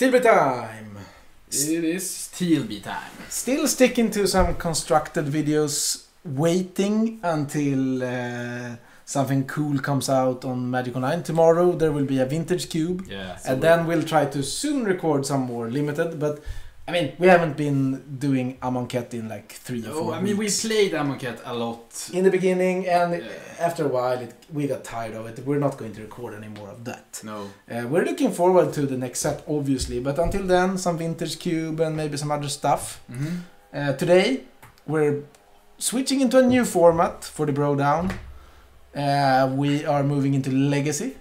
TLB time! It is TLB time. Still sticking to some constructed videos, waiting until something cool comes out on Magic Online. Tomorrow there will be a vintage cube, and then we'll try to soon record some more limited, but I mean, we haven't been doing Amonkhet in like 3 or 4 weeks. I mean, we played Amonkhet a lot. In the beginning, and after a while we got tired of it. We're not going to record any more of that. No. We're looking forward to the next set, obviously, but until then, some vintage cube and maybe some other stuff. Today, we're switching into a new format for the Brodown. We are moving into Legacy.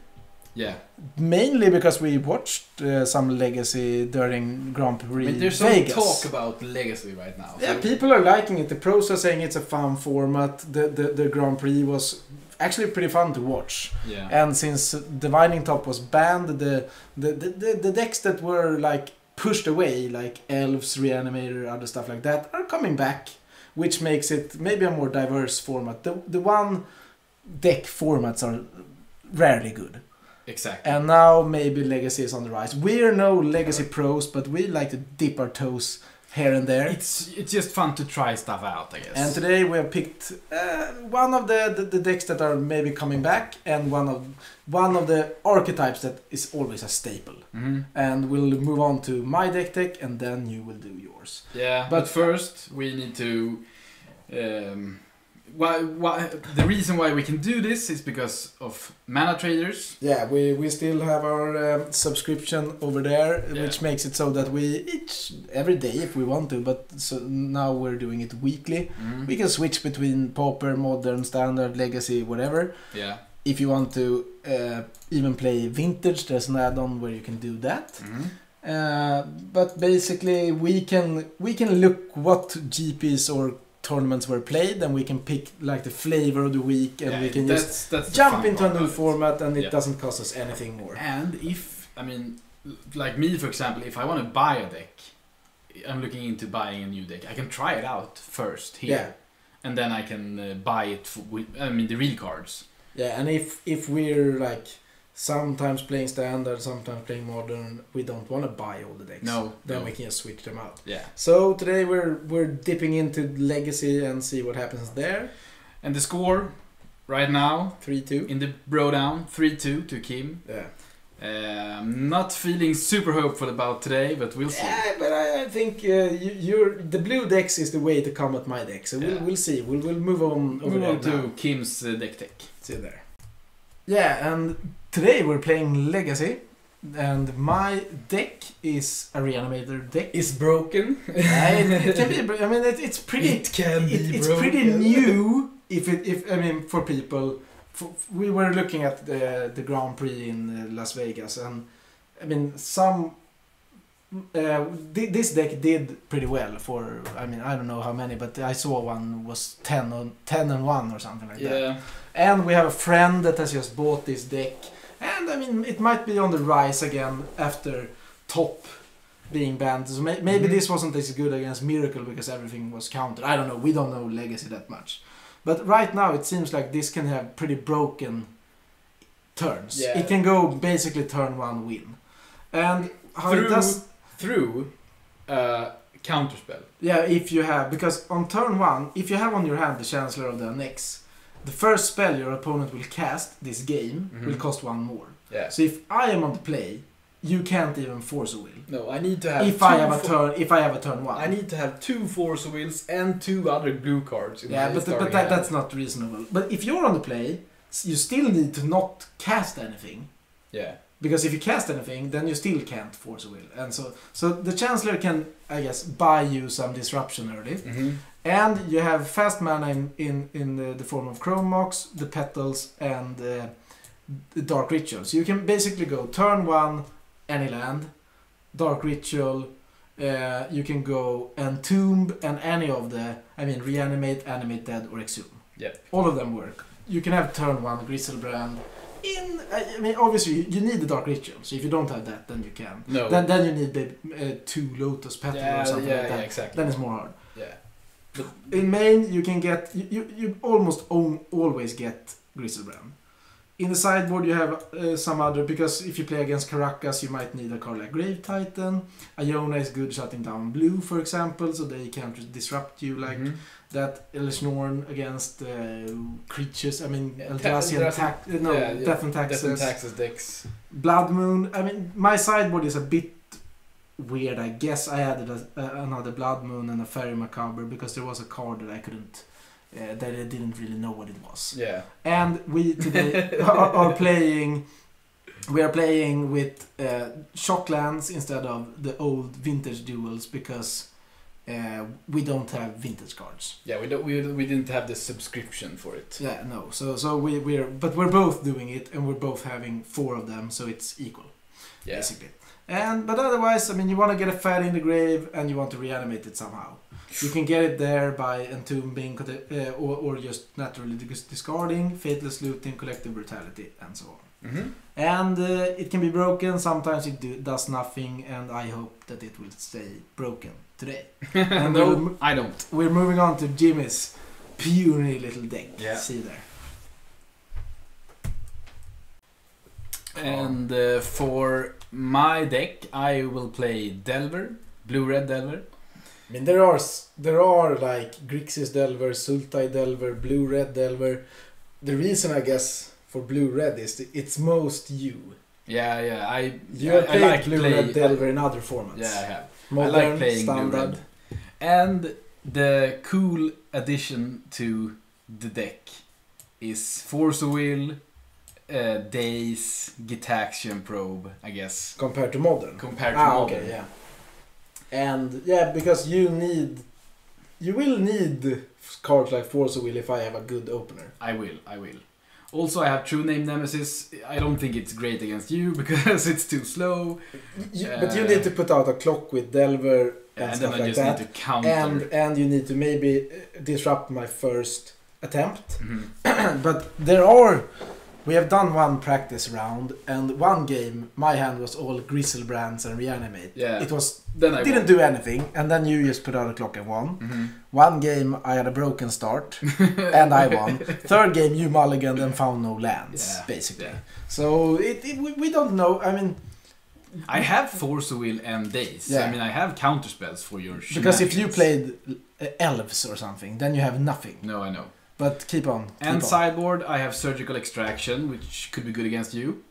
Yeah. Mainly because we watched some Legacy during Grand Prix. I mean, there's Vegas. some talk about Legacy right now. Yeah, people are liking it. The pros are saying it's a fun format. The Grand Prix was actually pretty fun to watch. Yeah. And since Divining Top was banned, the decks that were like pushed away, like Elves, Reanimator, other stuff like that, are coming back, which makes it maybe a more diverse format. The one deck formats are rarely good. Exactly. And now maybe Legacy is on the rise. We're no Legacy pros, but we like to dip our toes here and there. It's just fun to try stuff out, I guess. And today we have picked one of the decks that are maybe coming back, and one of the archetypes that is always a staple. And we'll move on to my deck, and then you will do yours. Yeah, but first we need to. The reason why we can do this is because of Manatraders. Yeah, we still have our subscription over there, which makes it so that we every day if we want to, but so now we're doing it weekly. We can switch between Pauper, Modern, Standard, Legacy, whatever. Yeah. If you want to even play Vintage, there's an add-on where you can do that. But basically we can look what GPs or tournaments were played, and we can pick like the flavor of the week, and we can just jump into a new format, and it doesn't cost us anything more. And if, I mean, like me for example, if I want to buy a deck, I'm looking into buying a new deck, I can try it out first here, and then I can buy it with, I mean, the real cards. Yeah, and if we're like sometimes playing Standard, sometimes playing Modern, we don't want to buy all the decks. Then we can just switch them out. Yeah. So today we're dipping into Legacy and see what happens there. And the score right now 3-2 in the Brodown, 3-2 to Kim. Yeah. I'm not feeling super hopeful about today, but we'll see. Yeah, but I think the blue decks is the way to come at my deck. So we'll see. We'll move on. Move on to Kim's deck tech. See there. Yeah, and today we're playing Legacy, and my deck is a Reanimator deck. It's broken. It can be. I mean, it's pretty. It can be it's broken. pretty new. If I mean, for people, we were looking at the Grand Prix in Las Vegas, and I mean, this deck did pretty well for. I mean, I don't know how many, but I saw one was 10-1 or something like that. And we have a friend that has just bought this deck. And I mean, it might be on the rise again after Top being banned. So maybe this wasn't as good against Miracle because everything was countered. I don't know. We don't know Legacy that much. But right now it seems like this can have pretty broken turns. Yeah. It can go basically turn 1 win. And how it does... Through counterspell. Yeah, if you have... Because on turn 1, if you have on your hand the Chancellor of the Annex, the first spell your opponent will cast this game will cost 1 more. Yeah. So if I am on the play, you can't even force a will. No, I need to have. If I have a turn 1, I need to have 2 force wills and 2 other blue cards. But that's not reasonable. But if you're on the play, you still need to not cast anything. Yeah. Because if you cast anything, then you still can't force a will. And so the Chancellor can, I guess, buy you some disruption early. And you have fast mana in the form of Chrome Mox, the Petals, and the Dark Ritual. So you can basically go turn 1, any land, Dark Ritual, you can go Entomb, and any of the, I mean, Reanimate, Animate Dead, or Exhume. Yep. All of them work. You can have turn 1 Griselbrand. I mean, obviously you need the Dark Ritual, so if you don't have that, then you can. No. Then you need the 2 Lotus Petal or something like that. Yeah, exactly. Then it's more hard. Yeah. But in main, you can get you almost always get Griselbrand. In the sideboard you have some other, because if you play against Caracas you might need a card like Grave Titan. Iona is good shutting down blue, for example, so they can't disrupt you like that. Elishnorn against creatures, I mean Eldrazi and Death and Taxes decks. Blood Moon, I mean my sideboard is a bit weird, I guess. I added another Blood Moon and a Fairy Macabre because there was a card that I couldn't that I didn't really know what it was. Yeah. And we today are playing. We are playing with Shocklands instead of the old vintage duels because we don't have vintage cards. Yeah, we didn't have the subscription for it. Yeah, no. So we're both doing it, and we're both having 4 of them, so it's equal, basically. But otherwise, I mean, you want to get a Fat in the Grave, and you want to reanimate it somehow. You can get it there by entombing, or just naturally discarding, faithless looting, collective brutality, and so on. And it can be broken. Sometimes it does nothing, and I hope that it will stay broken today. And no, I don't. We're moving on to Jimmy's puny little deck. Yeah. See you there. And for my deck, I will play Delver, blue-red Delver. I mean, there are like Grixis Delver, Sultai Delver, blue-red Delver. The reason, I guess, for blue-red is it's most you. Yeah. I like blue-red Delver in other formats. Yeah, I have. Modern, I like playing standard. blue-red. And the cool addition to the deck is Force of Will, Daze, Gitaxian Probe, I guess. Compared to modern? Compared to modern. Okay, yeah. And yeah, because you will need cards like Force of Will if I have a good opener. I will. Also, I have True Name Nemesis. I don't think it's great against you because it's too slow. But you need to put out a clock with Delver and stuff like that. And then I just need to counter. And you need to maybe disrupt my first attempt. But we have done one practice round, and one game my hand was all Griselbrands and Reanimate. Yeah. It was didn't do anything, and then you just put out a clock and won. One game I had a broken start and I won. Third game you mulliganed and found no lands, basically. Yeah. So we don't know. I mean, I have Force of Will and Daze. Yeah. I mean, I have counterspells for your shenanigans. Because if you played elves or something, then you have nothing. No, I know. But keep on. Sideboard, I have Surgical Extraction, which could be good against you.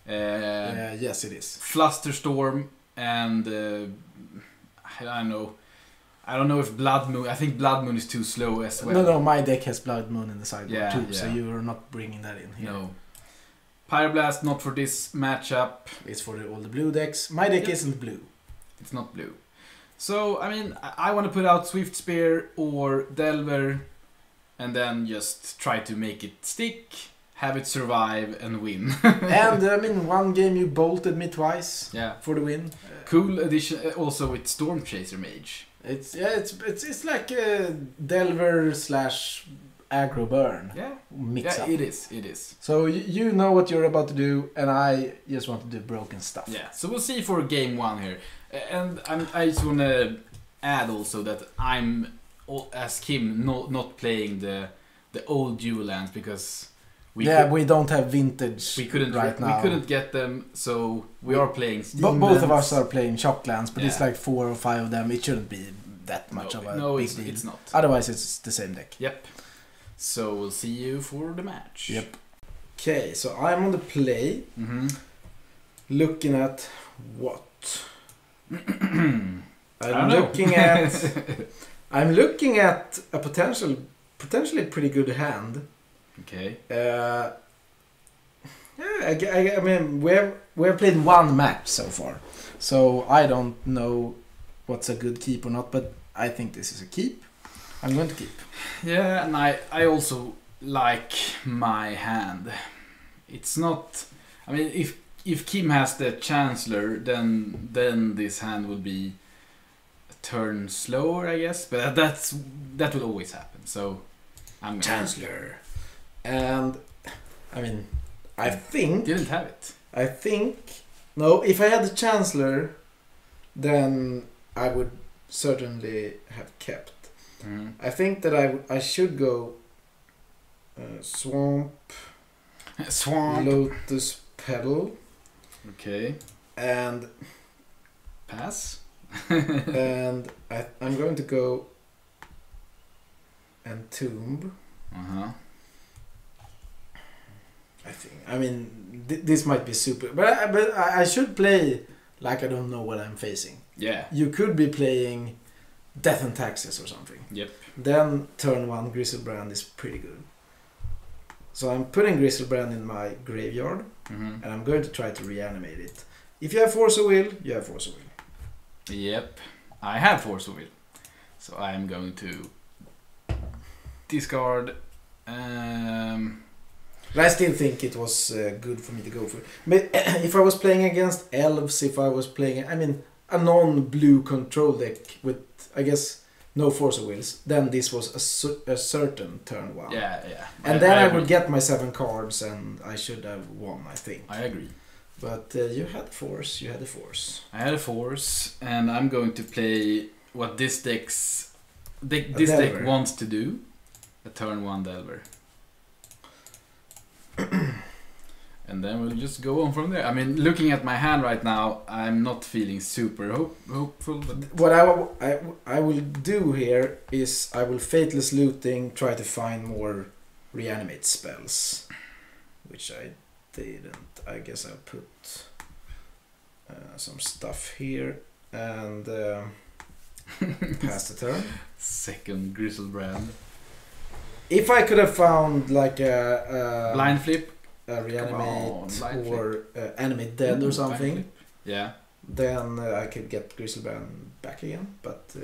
Yes, it is. Flusterstorm and I don't know. I don't know if Blood Moon. I think Blood Moon is too slow as well. No, my deck has Blood Moon in the sideboard too, so you are not bringing that in here. No. Pyroblast, not for this matchup. It's for all the blue decks. My deck isn't blue. It's not blue. So, I mean, I want to put out Swift Spear or Delver, and then just try to make it stick, have it survive, and win. And I mean, one game you bolted me twice for the win. Cool addition, also with Storm Chaser Mage. It's like a Delver / aggro burn. Mix up. It is. So you know what you're about to do, and I just want to do broken stuff. Yeah. So we'll see for game 1 here, and I just want to add also that I'm, as Kim, not playing the old dual lands because we don't have vintage. We couldn't now. We couldn't get them, so we are playing Steam both lands. of us are playing Shocklands, but it's like 4 or 5 of them. It shouldn't be that much of a big deal. It's not. Otherwise, it's the same deck. Yep. So we'll see you for the match. Yep. Okay, so I'm on the play. Looking at what? I'm looking at a potentially pretty good hand. Okay. I mean, we have played one match so far, so I don't know what's a good keep or not, but I think this is a keep. I'm going to keep. Yeah, and I also like my hand. It's not. I mean, if Kim has the Chancellor, then this hand will be a turn slower, I guess. But that will always happen. So I'm Chancellor, and I mean, I think didn't have it. I think no. If I had the Chancellor, then I would certainly have kept. I think that I should go Swamp. Swamp. Lotus Petal. Okay. And pass. And I'm going to go Entomb. Uh-huh. I think. I mean, this might be super, but I should play like I don't know what I'm facing. Yeah. You could be playing Death and Taxes or something. Yep. Then turn 1 Griselbrand is pretty good. So I'm putting Griselbrand in my graveyard, and I'm going to try to reanimate it. If you have Force of Will, you have Force of Will. Yep. I have Force of Will. So I'm going to discard. But I still think it was good for me to go for it. But if I was playing against elves, if I was playing, I mean, a non-blue control deck with, I guess, no Force of Wills, then this was a certain turn 1. Yeah. And then I would get my 7 cards and I should have won, I think. I agree. But you had Force, you had the Force. I had a Force, and I'm going to play what this deck wants to do. A turn 1 Delver. And then we'll just go on from there. I mean, looking at my hand right now, I'm not feeling super hopeful. But what I will do here is I will Fateless Looting, try to find more reanimate spells. Which I didn't. I guess I'll put some stuff here and pass the turn. Second Griselbrand. If I could have found like a blind flip, reanimate or animate dead or something, yeah, then I could get Griselbrand back again. But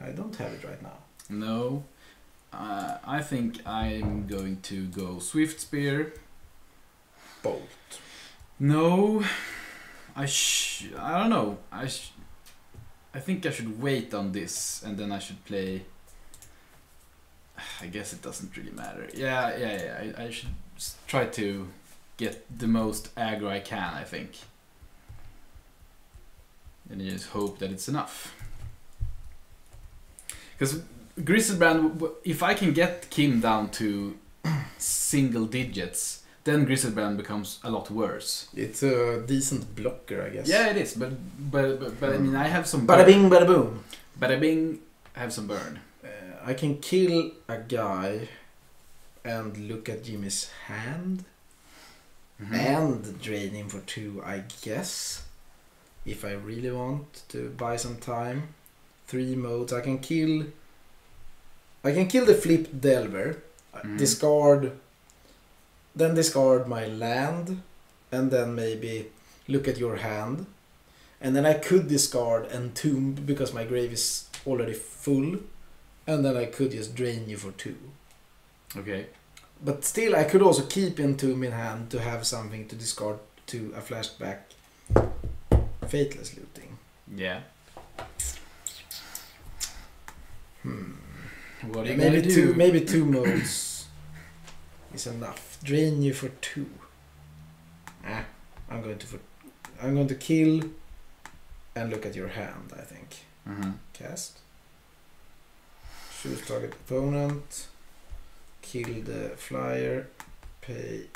I don't have it right now. No, I think I'm going to go Swift Spear. Bolt. No, I don't know. I think I should wait on this, and then I should play. I guess it doesn't really matter. Yeah. I should try to get the most aggro I can, I think. And you just hope that it's enough. Because Griselbrand, if I can get Kim down to single digits, then Griselbrand becomes a lot worse. It's a decent blocker, I guess. Yeah, it is. But I mean, I have some. Bada bing, bada boom. Bada bing, I have some burn. I can kill a guy and look at Jimmy's hand and drain him for 2, I guess. If I really want to buy some time. 3 modes. I can kill the flipped Delver. Discard my land and then maybe look at your hand. And then I could discard Entomb because my grave is already full. And then I could just drain you for 2. Okay. But still, I could also keep Entomb in hand to have something to discard to a flashback Fateless Looting. Yeah. What are you maybe gonna do? Maybe 2 modes is enough. Drain you for 2. I'm going to kill and look at your hand, I think. Cast. Choose target opponent, kill the flyer, pay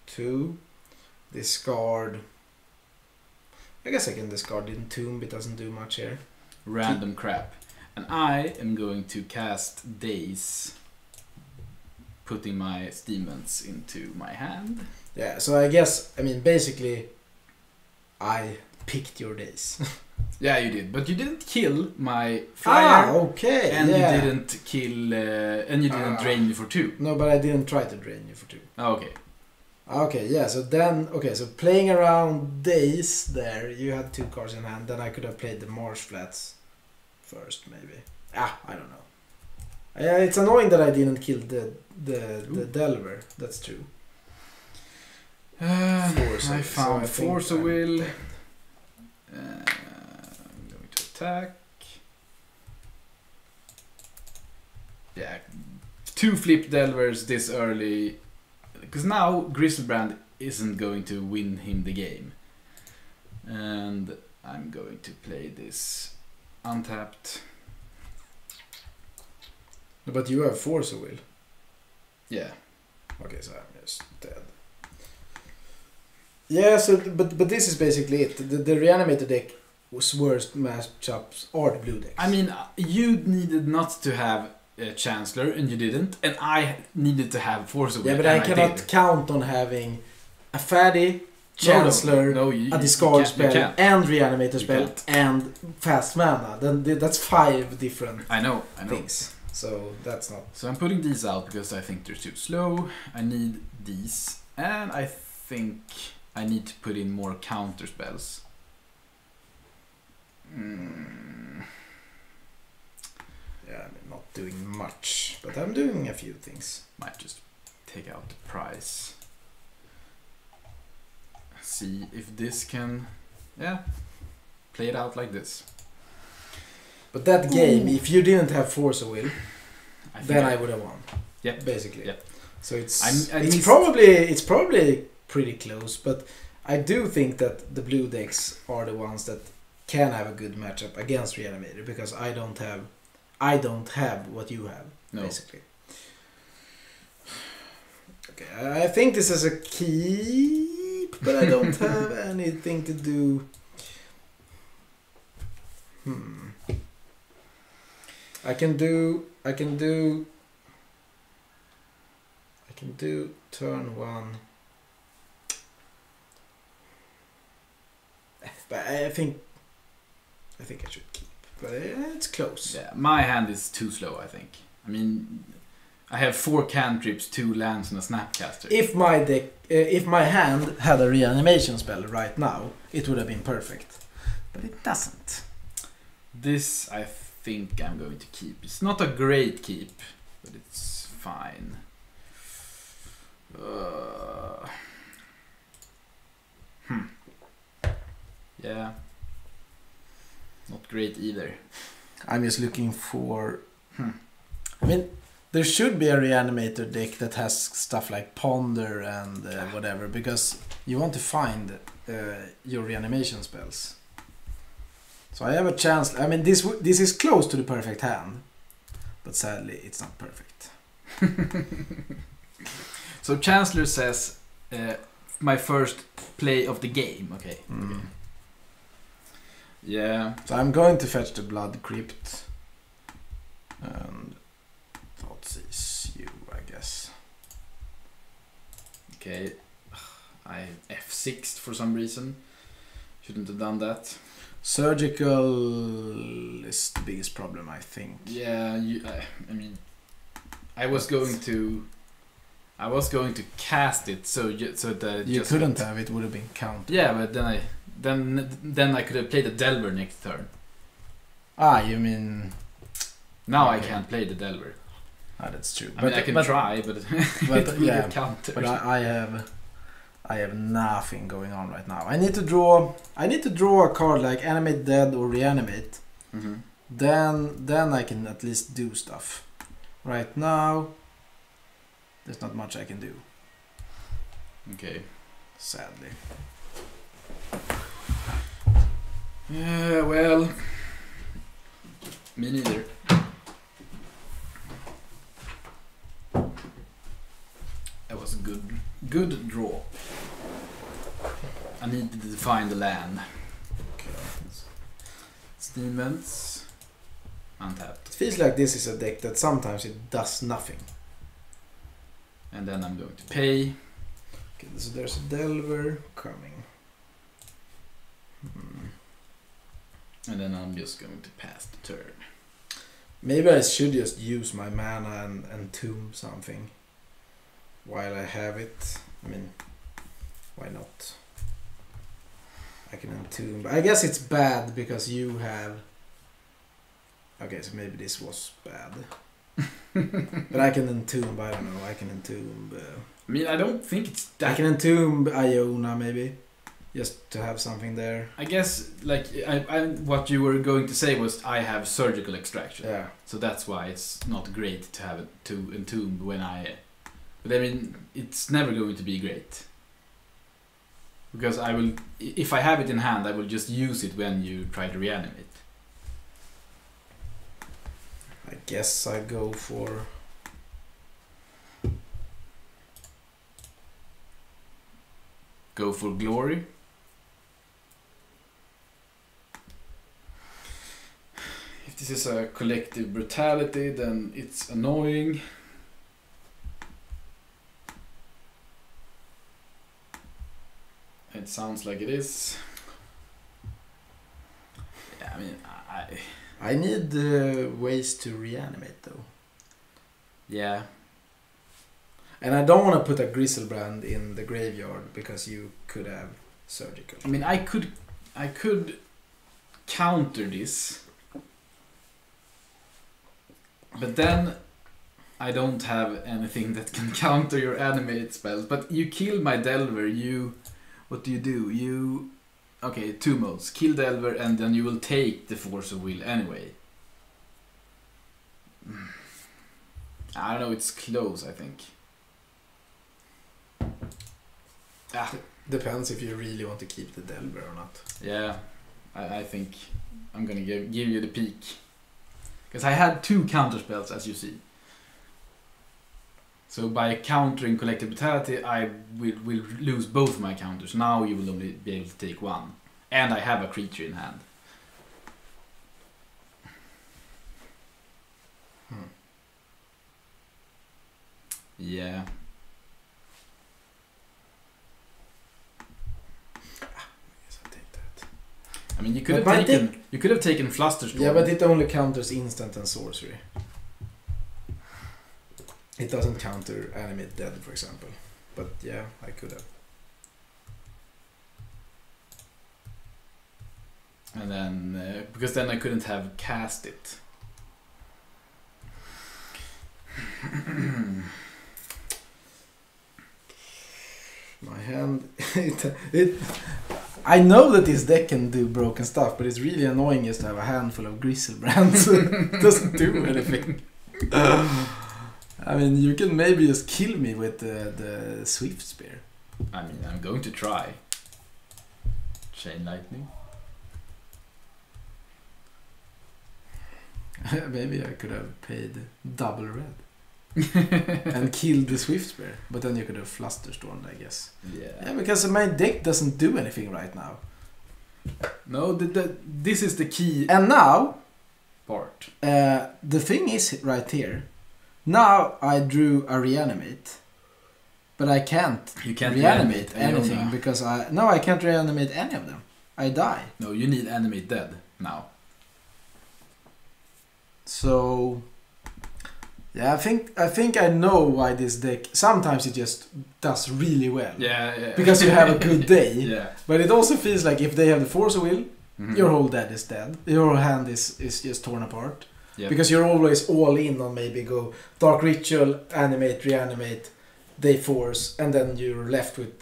2, discard. I guess I can discard Entomb, it doesn't do much here. Random crap. And I am going to cast Daze, putting my Demons into my hand. Yeah, so I guess, I mean, basically, I picked your Daze. Yeah, you did, but you didn't kill my flyer. Okay. And you didn't kill, and you didn't drain me for 2. No, but I didn't try to drain you for 2. Okay. Okay, yeah. So then, so playing around Daze there, you had 2 cards in hand. Then I could have played the Marsh Flats first, maybe. I don't know. Yeah, it's annoying that I didn't kill the Delver. That's true. I found Force of Will. Attack. Yeah, 2 flip Delvers this early, because now Griselbrand isn't going to win him the game, and I'm going to play this untapped. But you have Force of Will. Yeah. Okay, so I'm just dead. Yeah, so but this is basically it. The Reanimator deck was worst matchups are the blue decks. I mean, you needed not to have Chancellor, and you didn't, and I needed to have Force of Will. Yeah, but I cannot count on having a Faddy, Chancellor, a discard spell, and Reanimator spell, and fast mana. Then that's 5 different things. So that's not... So I'm putting these out because I think they're too slow. I need these, and I think I need to put in more counter spells. Yeah, I'm not doing much, but I'm doing a few things. Might just take out the price. See if this can, play it out like this. But that game, if you didn't have Force of Will, then I would have won. Yep. Basically. Yep. So it's probably pretty close, but I do think that the blue decks are the ones that can have a good matchup against Reanimator, because I don't have what you have, basically. Okay, I think this is a keep, but I don't have anything to do. I can do turn 1. But I think I should keep. But it's close. Yeah, my hand is too slow, I think. I mean, I have 4 cantrips, 2 lands, and a Snapcaster. If my hand had a reanimation spell right now, it would have been perfect. But it doesn't. This I think I'm going to keep. It's not a great keep, but it's fine. Yeah. Not great either. I'm just looking for... I mean, there should be a Reanimator deck that has stuff like Ponder and whatever, because you want to find your reanimation spells. So I have a chance. I mean, this is close to the perfect hand, but sadly, it's not perfect. So Chancellor says, my first play of the game. Okay. Yeah. So I'm going to fetch the Blood Crypt. And Thoughtseize you, I guess. Okay. I F6'd for some reason. Shouldn't have done that. Surgical is the biggest problem, I think. Yeah, I mean, I was going to cast it so that you couldn't have. It would have been counted. Yeah, but then I could have played the Delver next turn. You mean? Now I can't play the Delver. That's true. I can try, but it will get countered. But I have nothing going on right now. I need to draw a card like Animate Dead or Reanimate. Then I can at least do stuff. Right now, there's not much I can do. Okay. Sadly. Yeah, well, me neither. That was a good draw. I needed to find the land. Okay. Demons. Untapped. It feels like this is a deck that sometimes it does nothing. And then I'm going to pay. Okay, so there's a Delver coming. And then I'm just going to pass the turn. Maybe I should just use my mana and tomb something while I have it. I mean, why not? I can entomb. I guess it's bad because you have... Okay, so maybe this was bad. But I can entomb, I don't know, I can entomb... I mean, I don't think it's that... I can entomb Iona maybe, just to have something there. I guess, like, what you were going to say was I have surgical extraction. Yeah. So that's why it's not great to have it to entomb when I... But I mean, it's never going to be great. Because I will... If I have it in hand, I will just use it when you try to reanimate. I guess I go for... go for glory. If this is a collective brutality, then it's annoying. It sounds like it is. Yeah, I mean, I need ways to reanimate though. Yeah. And I don't want to put a Griselbrand in the graveyard because you could have surgical. I mean, I could counter this, but then I don't have anything that can counter your animate spells. But you kill my Delver, what do? You okay, 2 modes. Kill Delver and then you will take the Force of Will anyway. I don't know, it's close, I think. Depends if you really want to keep the Delver or not. Yeah, I think I'm gonna give you the peak. Because I had 2 counter spells, as you see. So by countering Collective Brutality, I will lose both my counters. Now you will only be able to take 1. And I have a creature in hand. Yeah. I mean, you could have taken Flusterstorm. Yeah, but it only counters instant and sorcery. It doesn't counter Animate Dead, for example. But yeah, I could have. And then, because then I couldn't have cast it. My hand, I know that this deck can do broken stuff, but it's really annoying just to have a handful of Griselbrands. It doesn't do anything. I mean, you can maybe just kill me with the Swift Spear. I mean, I'm going to try. Chain Lightning. Maybe I could have paid double red. And killed the Swift Spear. But then you could have Flusterstormed, I guess. Yeah, because my deck doesn't do anything right now. No, this is the key. And now, part. The thing is right here. Now I drew a Reanimate. But I can't, reanimate anything because I can't reanimate any of them. I die. No, you need Animate Dead now. So yeah, I think I know why this deck sometimes it just does really well. Yeah. Because you have a good day. Yeah. But it also feels like if they have the Force of Will, your whole dead is dead. Your hand is just torn apart. Yep. Because you're always all in on maybe go Dark Ritual, Animate, Reanimate, they Force, and then you're left with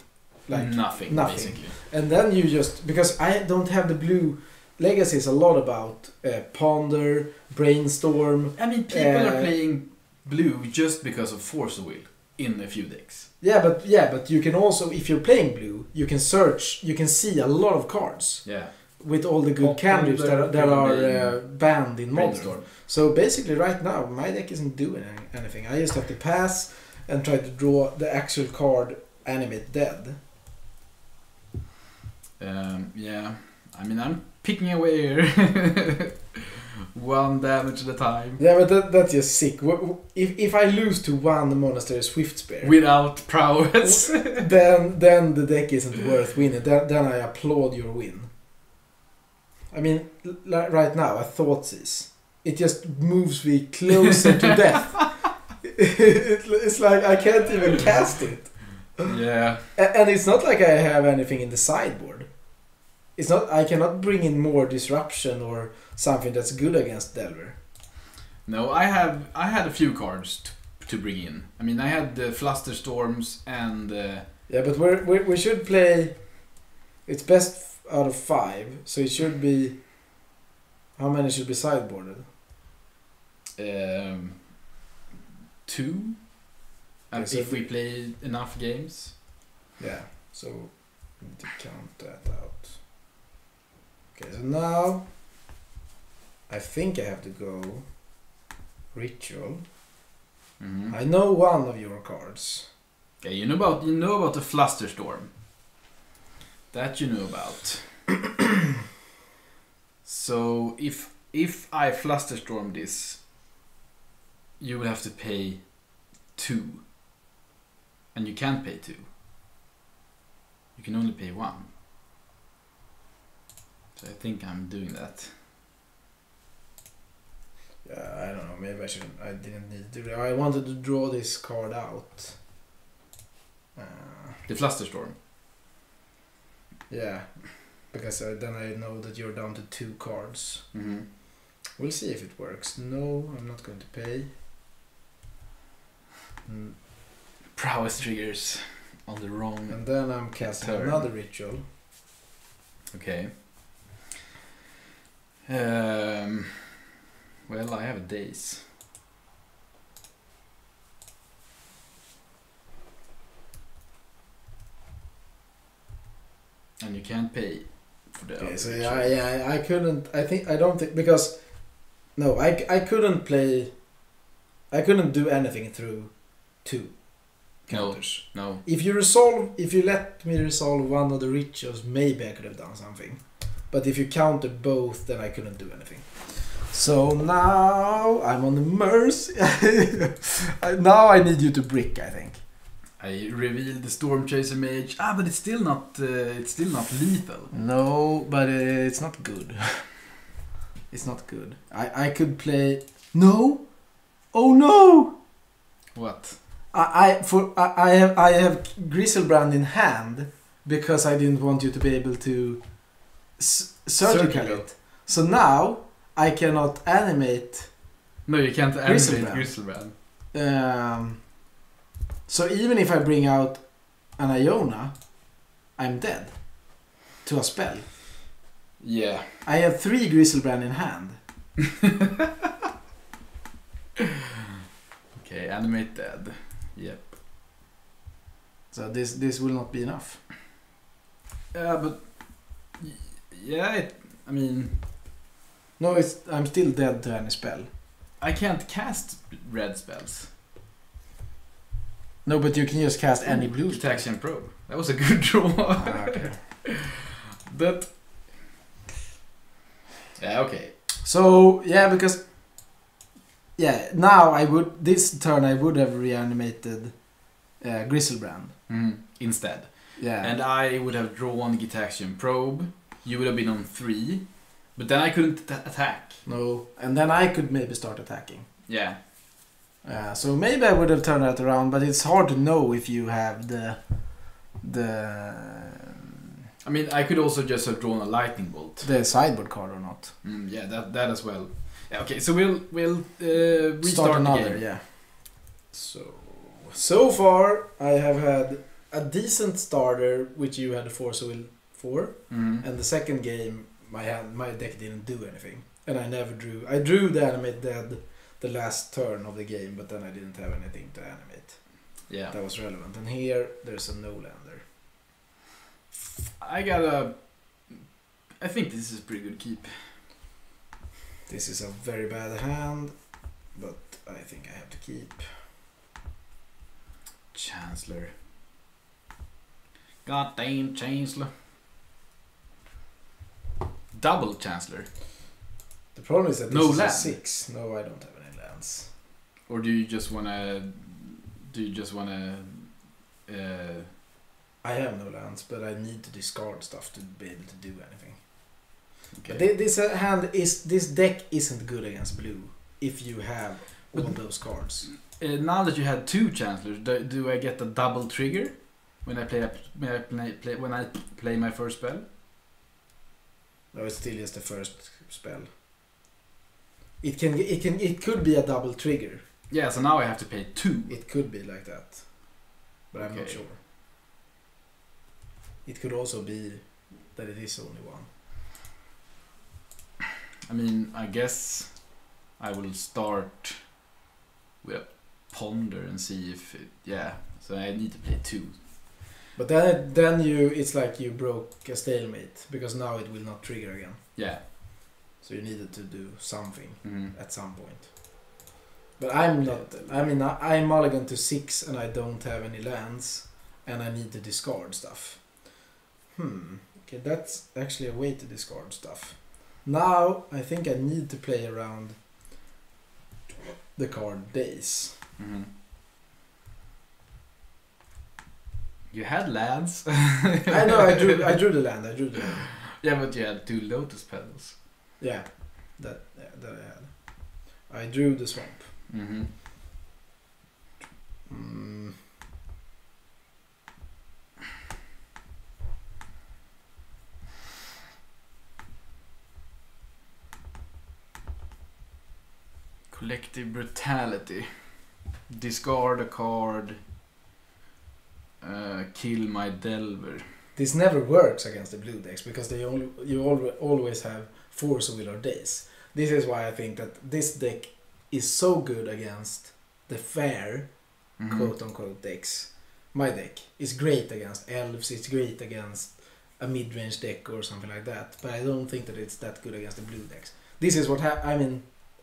like nothing. Basically. And then you just, because I don't have the blue. Legacy is a lot about Ponder, Brainstorm. I mean, people are playing blue just because of Force of Will in a few decks. Yeah, but you can also, if you're playing blue, you can search, you can see a lot of cards. Yeah. With all the good cantrips that are banned in Modern. So basically right now, my deck isn't doing anything. I just have to pass and try to draw the actual card Animate Dead. Yeah. I mean, I'm picking away here. 1 damage at a time. Yeah, but that's just sick. If I lose to 1 Monastery Swift Spear without prowess, then the deck isn't worth winning. Then I applaud your win. I mean, right now, a Thoughtseize. It just moves me closer to death. It's like I can't even cast it. Yeah. And it's not like I have anything in the sideboard. It's not. I cannot bring in more disruption or something that's good against Delver. No, I had a few cards to bring in. I mean, I had the Flusterstorms and... Yeah, but we should play... It's best out of 5, so it should be... How many should be sideboarded? 2. Okay, so if we play enough games. Yeah, so we need to count that out. Okay, so now... I think I have to go Ritual. Mm-hmm. I know one of your cards. Okay, you know about the Flusterstorm. That you know about. So if I Flusterstorm this, you will have to pay 2. And you can't pay 2. You can only pay 1. So I think I'm doing that. Yeah, I don't know. Maybe I shouldn't. I didn't need to do that. I wanted to draw this card out. The Flusterstorm. Yeah, because then I know that you're down to 2 cards. Mm-hmm. We'll see if it works. No, I'm not going to pay. Prowess triggers on the wrong. And then I'm casting turn. another ritual. Okay. Well, I have a daze. And you can't pay for the Okay, so ritual. yeah, I couldn't. I don't think because no, I couldn't play. I couldn't do anything through 2 counters. No. If you let me resolve one of the rituals, maybe I could have done something. But if you countered both, then I couldn't do anything. So now I'm on the mercy. Now I need you to brick, I think. I revealed the Storm Chaser Mage. But it's still not lethal. No, but it's not good. It's not good. I could play. No. Oh no. What? I have Griselbrand in hand because I didn't want you to be able to surgical it. So now I cannot animate. No, you can't animate Griselbrand. So even if I bring out an Iona, I'm dead to a spell. Yeah. I have 3 Griselbrand in hand. Okay, animate dead. Yep. So this will not be enough. Yeah, but yeah, I mean, no, I'm still dead to any spell. I can't cast red spells. No, but you can just cast any blue. Protection Probe. That was a good draw. Okay. But yeah, okay. So yeah, because now this turn I would have reanimated Griselbrand instead. Yeah. And I would have drawn Gitaxian Probe. You would have been on 3, but then I couldn't attack. No, and then I could maybe start attacking. Yeah. So maybe I would have turned that around, but it's hard to know if you have the. I mean, I could also just have drawn a lightning bolt. The sideboard card or not. Yeah, that as well. Yeah, okay, so we'll restart start another, the game. Yeah. So far I have had a decent starter, which you had 4 Soil 4, and the second game my deck didn't do anything, and I never drew. I drew the Animate Dead the last turn of the game, but then I didn't have anything to animate. Yeah, that was relevant. And here there's a no-lander. I think this is a pretty good keep. This is a very bad hand, but I think I have to keep. Chancellor. Goddamn Chancellor. Double Chancellor. The problem is that this no is land. a 6. No, I don't have any lands. Or do you just wanna? I have no lands, but I need to discard stuff to be able to do anything. Okay. But this deck isn't good against blue if you have all those cards. Now that you had 2 Chancellors, do I get a double trigger when I play my first spell? No, it's still just the first spell. It could be a double trigger. Yeah, so now I have to pay 2. It could be like that, but I'm not sure. It could also be that it is only 1. I mean, I guess I will start with a ponder and see if it, so I need to play 2. But then it's like you broke a stalemate, because now it will not trigger again. Yeah. So you needed to do something at some point. But I'm not. I mean, I'm mulligan to 6 and I don't have any lands, and I need to discard stuff. Okay, that's actually a way to discard stuff. Now, I think I need to play around the card Days. Mm-hmm. You had lands. I know, I drew the land. Yeah, but you had 2 Lotus Petals. Yeah, that I had. I drew the swamp. Mm-hmm. Collective Brutality. Discard a card. Kill my Delver. This never works against the blue decks because you always have Force of Will or Days. This is why I think that this deck is so good against the fair, quote-unquote, decks. My deck is great against Elves, it's great against a mid-range deck or something like that, but I don't think that it's that good against the blue decks. This is what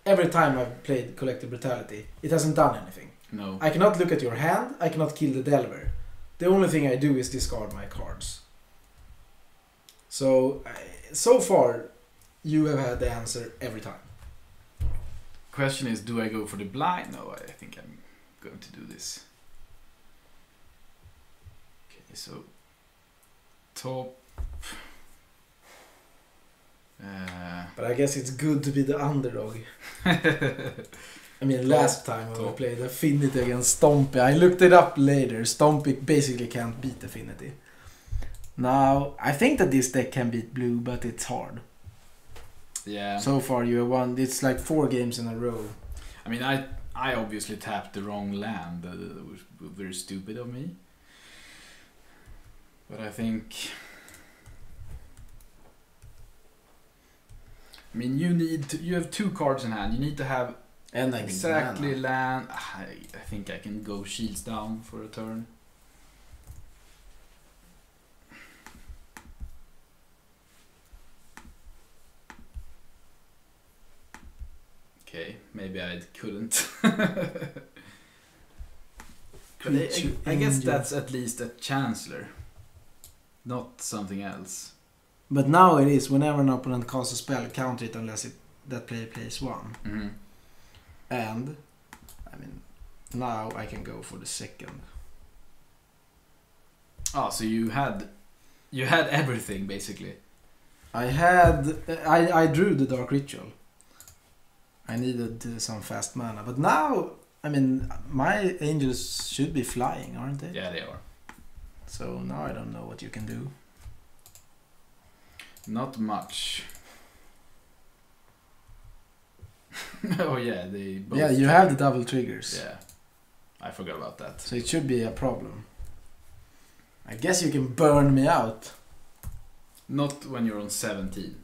every time I've played Collective Brutality, it hasn't done anything. No. I cannot look at your hand, I cannot kill the Delver. The only thing I do is discard my cards. So far, you have had the answer every time. Question is, do I go for the blind? No, I think I'm going to do this. Okay, so top. But I guess it's good to be the underdog. I mean, last time when we played Affinity against Stompy, I looked it up later. Stompy basically can't beat Affinity. Now, I think that this deck can beat blue, but it's hard. Yeah. So far you have won, it's like 4 games in a row. I mean, I obviously tapped the wrong land. That was very stupid of me. But I think... I mean, you have 2 cards in hand. You need to have and exactly land. I think I can go shields down for a turn. Okay, maybe I couldn't. I guess that's at least a Chancellor, not something else. But now it is, whenever an opponent casts a spell, counter it unless that player plays 1. Mm-hmm. And, I mean, now I can go for the second. Oh, so you had everything, basically. I drew the Dark Ritual. I needed some fast mana. But now, I mean, my angels should be flying, aren't they? Yeah, they are. So now I don't know what you can do. Not much. Oh yeah, they both... Yeah, you have the double triggers. Yeah, I forgot about that. So it should be a problem. I guess you can burn me out. Not when you're on 17.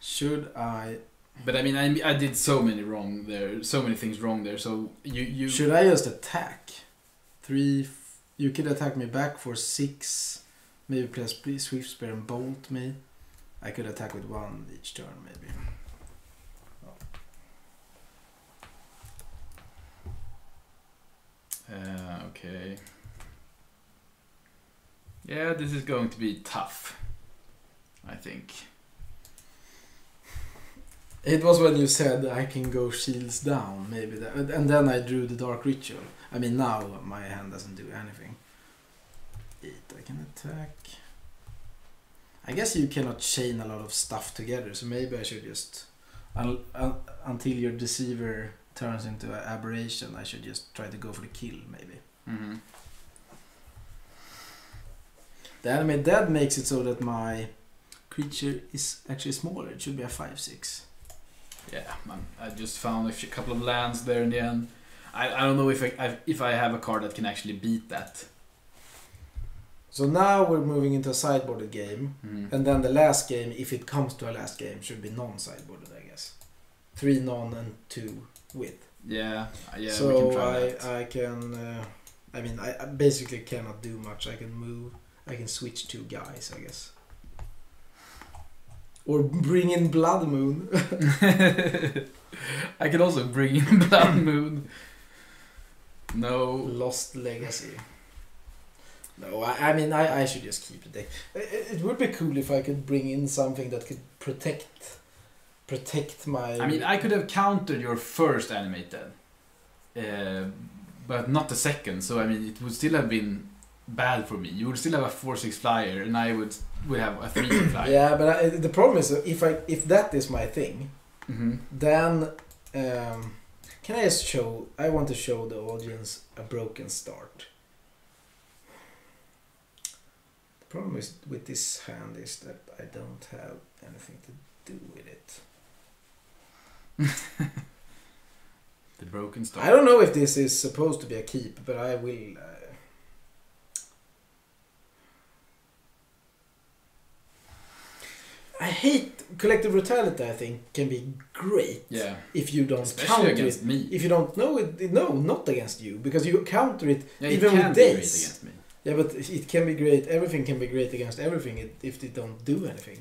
Should I... But I mean, I did so many things wrong there, so you... Should I just attack? 3... You could attack me back for 6. Maybe play Swift Spear and bolt me. I could attack with 1 each turn, maybe. Okay. Yeah, this is going to be tough, I think. It was when you said I can go shields down, maybe that, and then I drew the Dark Ritual. I mean, now my hand doesn't do anything. 8, I can attack. I guess you cannot chain a lot of stuff together, so maybe I should just... until your Deceiver turns into an aberration, I should just try to go for the kill, maybe. Mm-hmm. The Animate Dead makes it so that my creature is actually smaller. It should be a 5/6. Yeah, man, I just found a couple of lands there in the end. I don't know if I have a card that can actually beat that. So now we're moving into a sideboarded game, and then the last game, if it comes to a last game, should be non-sideboarded, I guess. 3 non and 2 with. Yeah, so we can try that. I can, I mean, I basically cannot do much. I can move, I can switch 2 guys, I guess. Or bring in Blood Moon. I can also bring in Blood Moon. No. Lost Legacy. No, I mean, I should just keep the deck. It would be cool if I could bring in something that could protect my... I mean, I could have countered your first Animated, but not the second, so I mean, it would still have been bad for me. You would still have a 4/6 flyer, and I would have a 3/2 flyer. Yeah, but the problem is, if that is my thing, then... can I just show... I want to show the audience a broken start. The problem is with this hand is that I don't have anything to do with it. The broken start. I don't know if this is supposed to be a keep, but I will... I hate collective brutality. I think can be great. Yeah. If you don't especially counter against it. me. If you don't know it, no, not against you, because you counter it even it with days. against me. Yeah, but it can be great. Everything can be great against everything if they don't do anything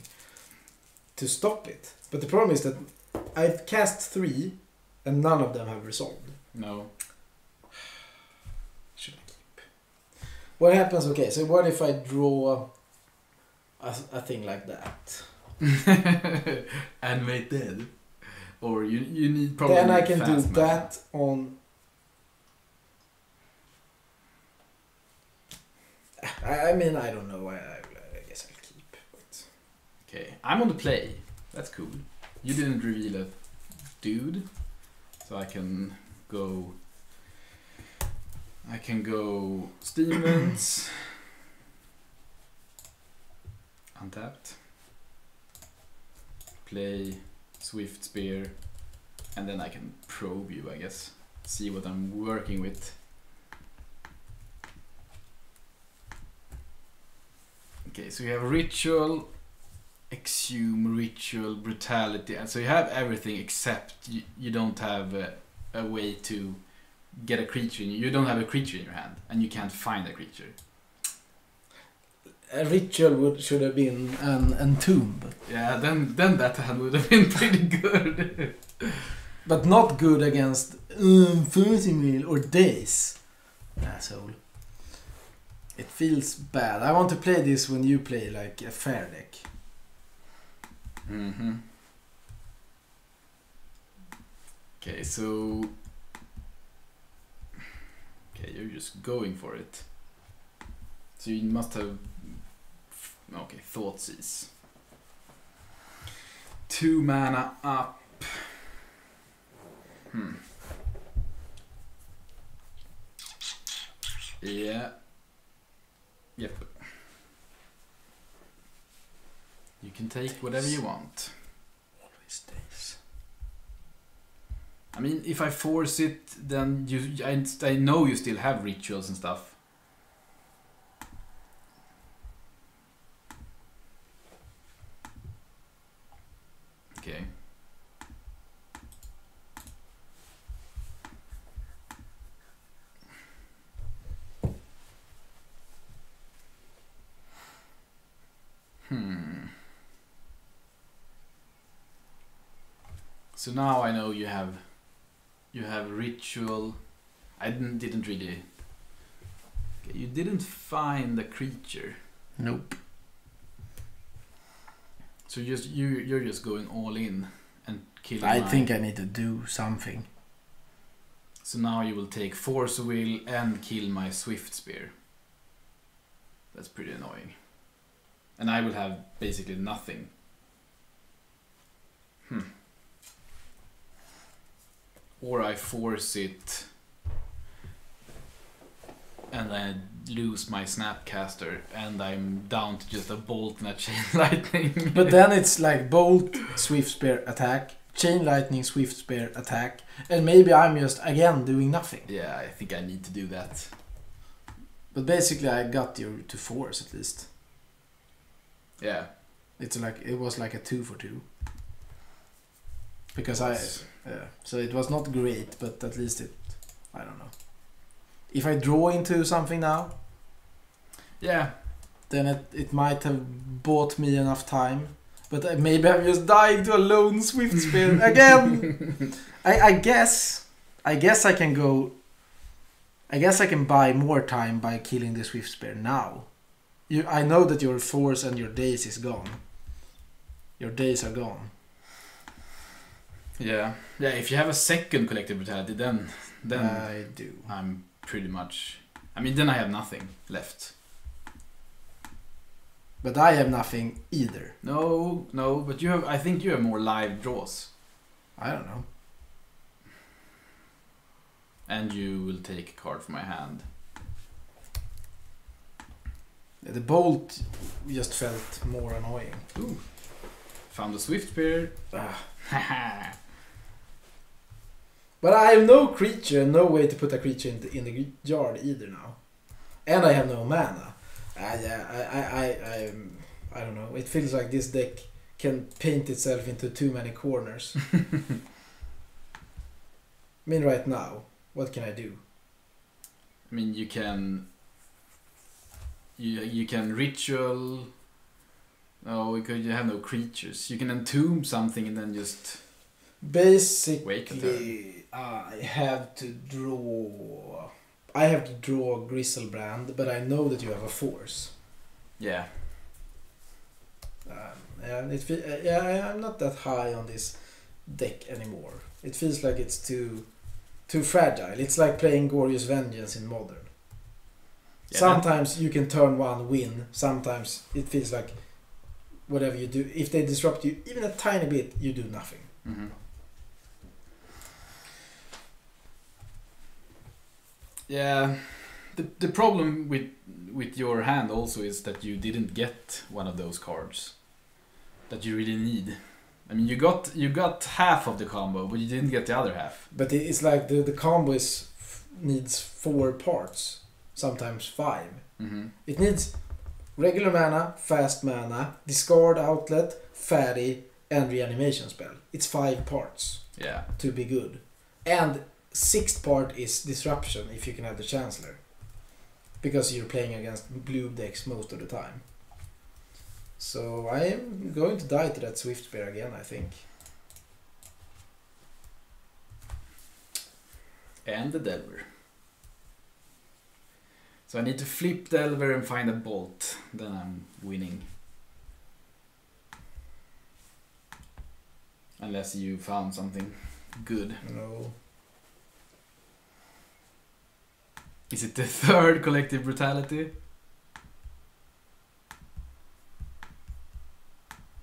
to stop it. But the problem is that I've cast 3 and none of them have resolved. No. Should I keep? What happens? Okay, so what if I draw a thing like that? Animated, or you need probably. Then I can do that on. I mean, I don't know. I guess I'll keep. But... Okay, I'm on the play. That's cool. You didn't reveal a dude, so I can go. Stevens. Untapped. Play Swift Spear, and then I can probe you, I guess. See what I'm working with. Okay, so you have Ritual, Exhume, Ritual, Brutality, and so you have everything except you don't have a way to get a creature. You don't have a creature in your hand, and you can't find a creature. A ritual should have been an entomb. Yeah, then that hand would have been pretty good. But not good against 30 mil or days. Asshole. It feels bad. I want to play this when you play like a fair deck. Okay, so... Okay, you're just going for it. So you must have... Okay, Thoughtseize. 2 mana up. Yeah. Yep. You can take whatever you want. Always days. I mean, if I force it, then I know you still have rituals and stuff. Okay. So now I know you have ritual. I didn't really. Okay, you didn't find the creature. Nope. So you're just going all in and killing. I think I need to do something. So now you will take Force Will and kill my Swift Spear. That's pretty annoying. And I will have basically nothing. Or I force it and I lose my Snapcaster and I'm down to just a Bolt and a Chain Lightning. But then it's like Bolt, Swift Spear, attack, Chain Lightning, Swift Spear, attack, and maybe I'm just again doing nothing. Yeah, I think I need to do that. But basically I got you to force at least. Yeah. It was like a 2 for 2. Because so it was not great, but at least I don't know. If I draw into something now, yeah, then it might have bought me enough time. But maybe I'm just dying to a lone Swift Spear again. I guess I can go I guess I can buy more time by killing the Swift Spear now. I know that your force and your days is gone. Your days are gone. Yeah. Yeah, if you have a second Collective Brutality, then I do. I'm pretty much... I mean, then I have nothing left. But I have nothing either. No, but you have... I think you have more live draws. I don't know. And you will take a card from my hand. The bolt just felt more annoying. Ooh. Found a Swift Spear. But I have no creature and no way to put a creature in the yard either now. And I have no mana. I don't know. It feels like this deck can paint itself into too many corners. I mean, right now, what can I do? I mean, you can... You can ritual... Oh, because you have no creatures. You can entomb something and then just... Basically, I have to draw Griselbrand, but I know that you have a force. Yeah. I'm not that high on this deck anymore. It feels like it's too fragile. It's like playing Glorious Vengeance in Modern. Yeah, sometimes you can turn one, win. Sometimes it feels like whatever you do, if they disrupt you even a tiny bit, you do nothing. Mm-hmm. Yeah, the problem with your hand also is that you didn't get one of those cards that you really need. I mean, you got half of the combo, but you didn't get the other half. But it's like the combo needs 4 parts, sometimes 5. Mm-hmm. It needs regular mana, fast mana, discard outlet, fairy, and reanimation spell. It's 5 parts. Yeah. To be good. And 6th part is disruption if you can have the Chancellor. Because you're playing against blue decks most of the time. So I am going to die to that Swift Spear again, I think. And the Delver. So I need to flip Delver and find a Bolt. Then I'm winning. Unless you found something good. No. Is it the 3rd Collective Brutality?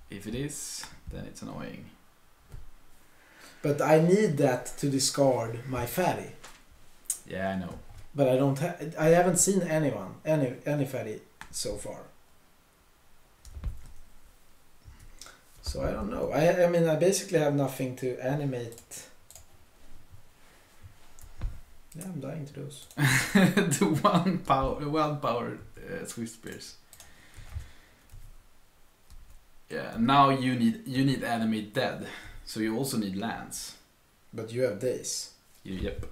If it is, then it's annoying. But I need that to discard my fairy. Yeah, I know. But I haven't seen any fairy so far. So I don't know. I mean, I basically have nothing to animate. Yeah, I'm dying to those. The one power Swift Spears. Yeah, now you need animate dead, so you also need lands. But you have days. Yep.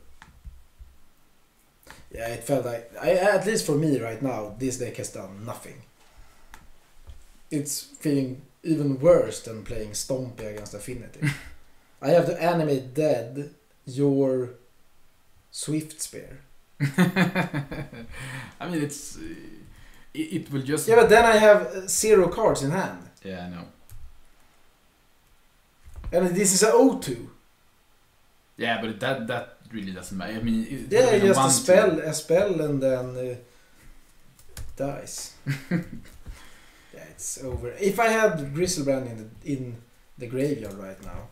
Yeah, it felt like at least for me right now, this deck has done nothing. It's feeling even worse than playing Stompy against Affinity. I have to animate dead your Swift Spear. I mean, it will just... Yeah, but then I have 0 cards in hand. Yeah, I know. And this is a O2. Yeah, but that really doesn't matter. I mean, yeah, just a spell and then dies. Yeah, it's over. If I had Griselbrand in the graveyard right now,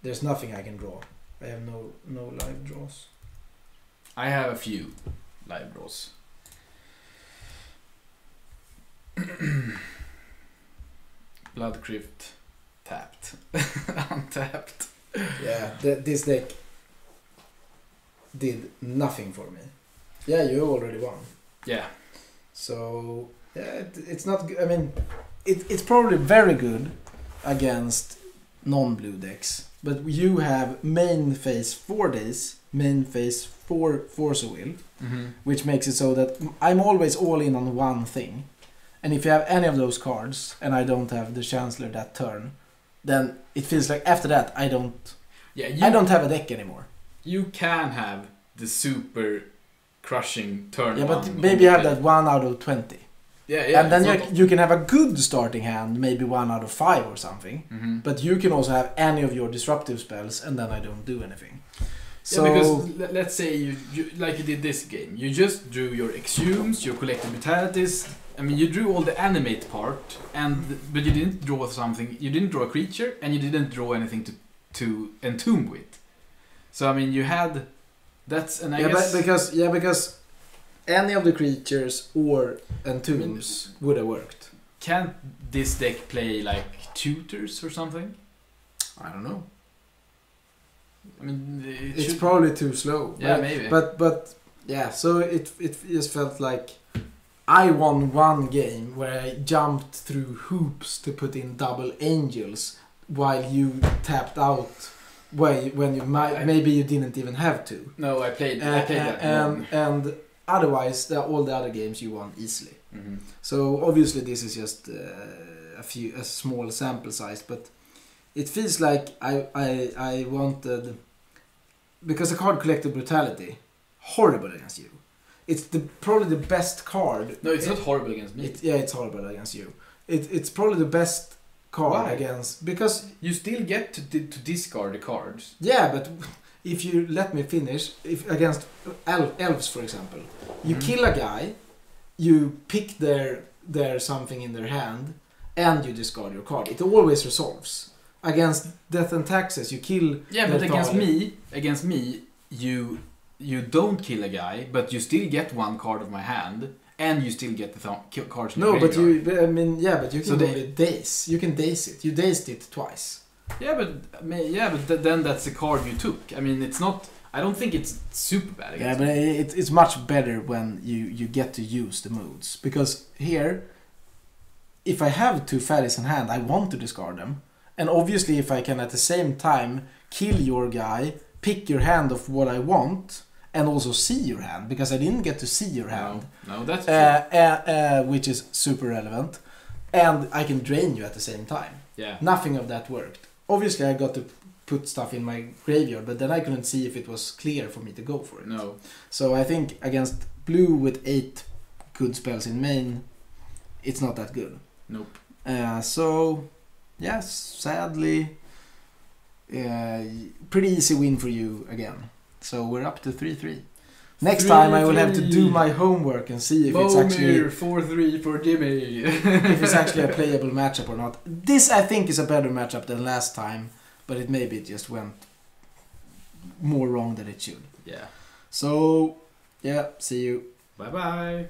there's nothing I can draw. I have no live draws. I have a few live draws. Blood Crypt tapped. Untapped. Yeah, this deck did nothing for me. Yeah, you already won. Yeah. So, yeah, it's not... I mean, it's probably very good against non-blue decks. But you have main phase 4 days, main phase 4 Force of Will, which makes it so that I'm always all in on one thing. And if you have any of those cards, and I don't have the Chancellor that turn, then it feels like after that I don't have a deck anymore. You can have the super crushing turn. Yeah, but maybe you have that 1 out of 20. Yeah. And then you can have a good starting hand, maybe 1 out of 5 or something. Mm-hmm. But you can also have any of your disruptive spells, and then I don't do anything. So, yeah, because let's say you like you did this game, you just drew your exhumes, your collected brutalities. I mean, you drew all the animate part, but you didn't draw something. You didn't draw a creature, and you didn't draw anything to entomb with. So I mean, you had that's and I guess because any of the creatures or entombs would have worked. Can't this deck play like tutors or something? I don't know. I mean, it's probably too slow. Yeah, maybe. But yeah, so it just felt like I won one game where I jumped through hoops to put in double angels while you tapped out when you maybe you didn't even have to. No, I played that. And otherwise, all the other games you won easily. Mm-hmm. So obviously this is just a small sample size, but it feels like I wanted, because a card collected brutality, horrible against you. It's probably the best card. No, it's not horrible against me. It's horrible against you. It's probably the best card against, because you still get to discard the cards. Yeah, but if you let me finish, if against elves, for example, you kill a guy, you pick their something in their hand, and you discard your card. It always resolves. Against Death and Taxes, you kill. Yeah, but against me, you don't kill a guy, but you still get one card of my hand, and you still get the cards. No, but you can only daze. You can daze it. You dazed it twice. Yeah, but then that's the card you took. I mean, it's not. I don't think it's super bad. Yeah, but it's much better when you get to use the modes, because here, if I have 2 fairies in hand, I want to discard them. And obviously, if I can at the same time kill your guy, pick your hand of what I want, and also see your hand, because I didn't get to see your hand. No, that's true. Which is super relevant. And I can drain you at the same time. Yeah. Nothing of that worked. Obviously, I got to put stuff in my graveyard, but then I couldn't see if it was clear for me to go for it. No. So I think against blue with 8 good spells in main, it's not that good. Nope. So... yes, sadly, pretty easy win for you again. So we're up to 3-3. Next time I will have to do my homework and see if it's actually 4-3 for Jimmy. if it's actually a playable matchup or not. This I think is a better matchup than last time, but it just went more wrong than it should. Yeah. So yeah, see you. Bye bye.